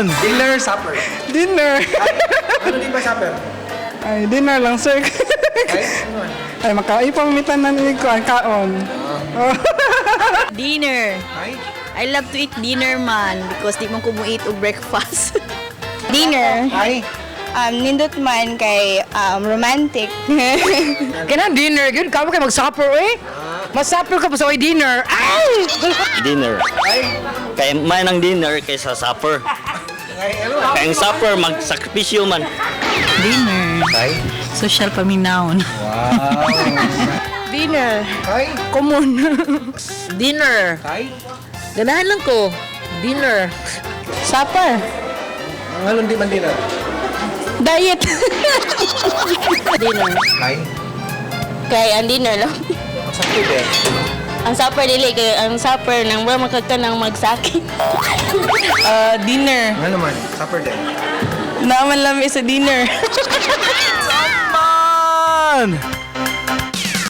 naman! Dinner, supper. Dinner. Ano din ba supper? Ay, dinner lang, sir. Ay, ano? Ay, makaipamitan na ni Kuan kaon. Oh. Dinner. Ay, I love to eat dinner man because di man ko mo eat o breakfast. Dinner. ay. Nindot man kay romantic. Kaya dinner, yun. Kamo kayo mag-supper, eh. Mag-supper ka pa sa dinner. Ay! Dinner. Kaya man ang dinner kaysa supper. Ay, ano? Kaya ang supper, magsakripisyo man. Dinner. Ay. Social paminaon. Wow. Dinner. Ay, Common. Dinner. ay. Ganahan lang ko. Dinner. Supper. Ang halong di man dinner. Diet. Dinner. Ay. Kay ang dinner lang. Sakto din. Ang supper dili kay ang supper nang ba makagka nang magsaki. Dinner. Ano naman? Supper din. Naman lami sa dinner. Man!